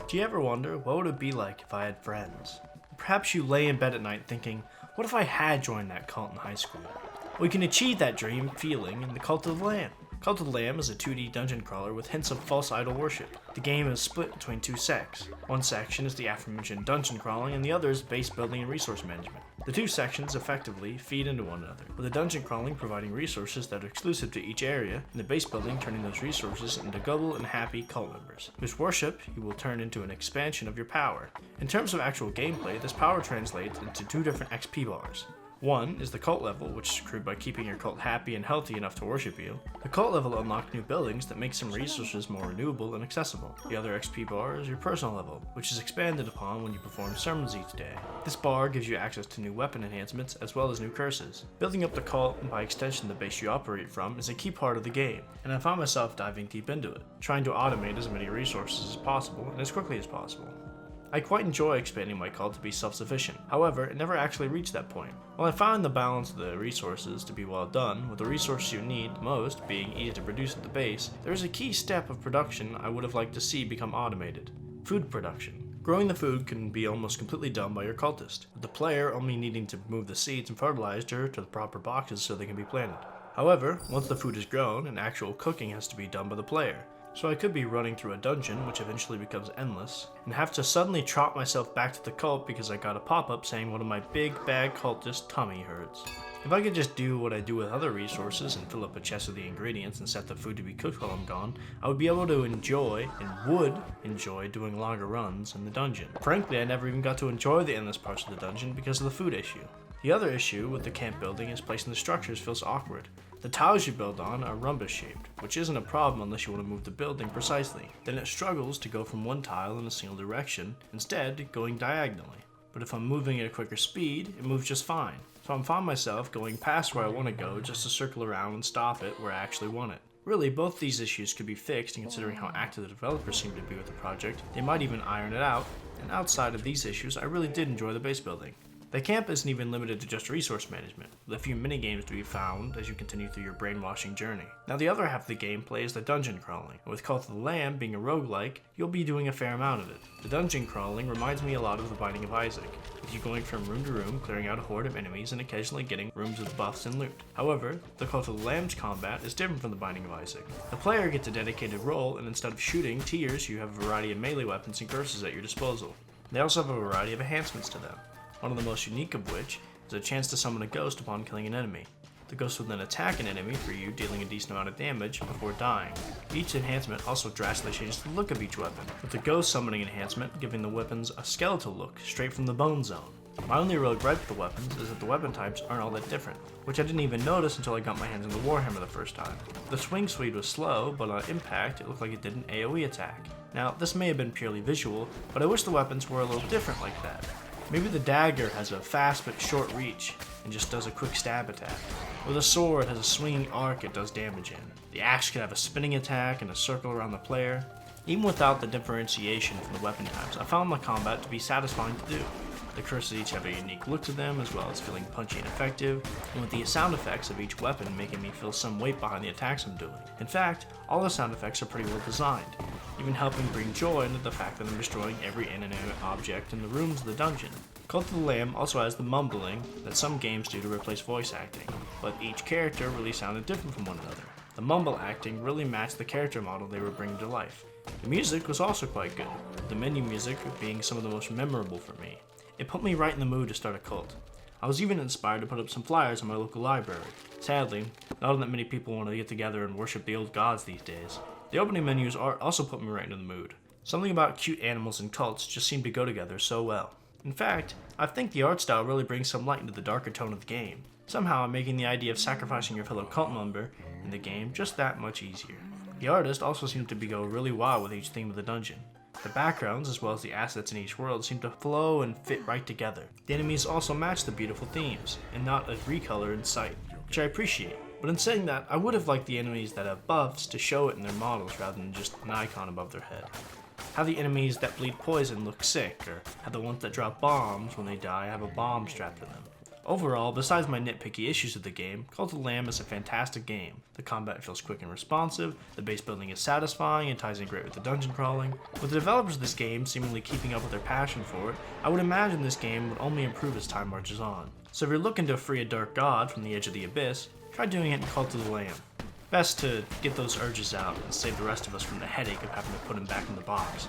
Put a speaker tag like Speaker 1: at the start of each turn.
Speaker 1: Do you ever wonder what would it be like if I had friends? Perhaps you lay in bed at night thinking, what if I had joined that cult in high school? We can achieve that dream feeling in the Cult of the Lamb. Cult of the Lamb is a 2D dungeon crawler with hints of false idol worship. The game is split between two sects. One section is the aforementioned dungeon crawling and the other is base building and resource management. The two sections effectively feed into one another, with the dungeon crawling providing resources that are exclusive to each area, and the base building turning those resources into gullible and happy cult members, whose worship you will turn into an expansion of your power. In terms of actual gameplay, this power translates into two different XP bars. One is the cult level, which is accrued by keeping your cult happy and healthy enough to worship you. The cult level unlocks new buildings that make some resources more renewable and accessible. The other XP bar is your personal level, which is expanded upon when you perform sermons each day. This bar gives you access to new weapon enhancements as well as new curses. Building up the cult, and by extension the base you operate from, is a key part of the game, and I found myself diving deep into it, trying to automate as many resources as possible and as quickly as possible. I quite enjoy expanding my cult to be self-sufficient. However, it never actually reached that point. While I found the balance of the resources to be well done, with the resources you need the most being easy to produce at the base, there is a key step of production I would have liked to see become automated: food production. Growing the food can be almost completely done by your cultist, with the player only needing to move the seeds and fertilizer to the proper boxes so they can be planted. However, once the food is grown, an actual cooking has to be done by the player. So I could be running through a dungeon, which eventually becomes endless, and have to suddenly trot myself back to the cult because I got a pop-up saying one of my big bad cultist tummy hurts. If I could just do what I do with other resources and fill up a chest of the ingredients and set the food to be cooked while I'm gone, I would be able to enjoy, and would enjoy, doing longer runs in the dungeon. Frankly, I never even got to enjoy the endless parts of the dungeon because of the food issue. The other issue with the camp building is placing the structures feels awkward. The tiles you build on are rhombus shaped, which isn't a problem unless you want to move the building precisely. Then it struggles to go from one tile in a single direction, instead going diagonally. But if I'm moving at a quicker speed, it moves just fine. So I found myself going past where I want to go just to circle around and stop it where I actually want it. Really, both these issues could be fixed, and considering how active the developers seem to be with the project, they might even iron it out, and outside of these issues, I really did enjoy the base building. The camp isn't even limited to just resource management, with a few mini-games to be found as you continue through your brainwashing journey. Now the other half of the gameplay is the dungeon crawling, and with Cult of the Lamb being a roguelike, you'll be doing a fair amount of it. The dungeon crawling reminds me a lot of The Binding of Isaac, with you going from room to room, clearing out a horde of enemies and occasionally getting rooms with buffs and loot. However, the Cult of the Lamb's combat is different from The Binding of Isaac. The player gets a dedicated role, and instead of shooting tears, you have a variety of melee weapons and curses at your disposal. They also have a variety of enhancements to them. One of the most unique of which is a chance to summon a ghost upon killing an enemy. The ghost will then attack an enemy for you, dealing a decent amount of damage before dying. Each enhancement also drastically changes the look of each weapon, with the ghost summoning enhancement giving the weapons a skeletal look straight from the bone zone. My only real gripe with the weapons is that the weapon types aren't all that different, which I didn't even notice until I got my hands on the Warhammer the first time. The swing speed was slow, but on impact it looked like it did an AoE attack. Now, this may have been purely visual, but I wish the weapons were a little different like that. Maybe the dagger has a fast but short reach and just does a quick stab attack. Or the sword has a swinging arc it does damage in. The axe could have a spinning attack and a circle around the player. Even without the differentiation from the weapon types, I found the combat to be satisfying to do. The curses each have a unique look to them, as well as feeling punchy and effective, and with the sound effects of each weapon making me feel some weight behind the attacks I'm doing. In fact, all the sound effects are pretty well designed, even helping bring joy into the fact that I'm destroying every inanimate object in the rooms of the dungeon. Cult of the Lamb also has the mumbling that some games do to replace voice acting, but each character really sounded different from one another. The mumble acting really matched the character model they were bringing to life. The music was also quite good, with the menu music being some of the most memorable for me. It put me right in the mood to start a cult. I was even inspired to put up some flyers in my local library. Sadly, not that many people want to get together and worship the old gods these days. The opening menu's art also put me right into the mood. Something about cute animals and cults just seem to go together so well. In fact, I think the art style really brings some light into the darker tone of the game, somehow making the idea of sacrificing your fellow cult member in the game just that much easier. The artist also seemed to go really wild with each theme of the dungeon. The backgrounds, as well as the assets in each world, seem to flow and fit right together. The enemies also match the beautiful themes, and not a recolor in sight, which I appreciate. But in saying that, I would have liked the enemies that have buffs to show it in their models rather than just an icon above their head. Have the enemies that bleed poison look sick, or have the ones that drop bombs when they die have a bomb strapped to them. Overall, besides my nitpicky issues with the game, Cult of the Lamb is a fantastic game. The combat feels quick and responsive, the base building is satisfying and ties in great with the dungeon crawling. With the developers of this game seemingly keeping up with their passion for it, I would imagine this game would only improve as time marches on. So if you're looking to free a dark god from the edge of the abyss, try doing it in Cult of the Lamb. Best to get those urges out and save the rest of us from the headache of having to put him back in the box.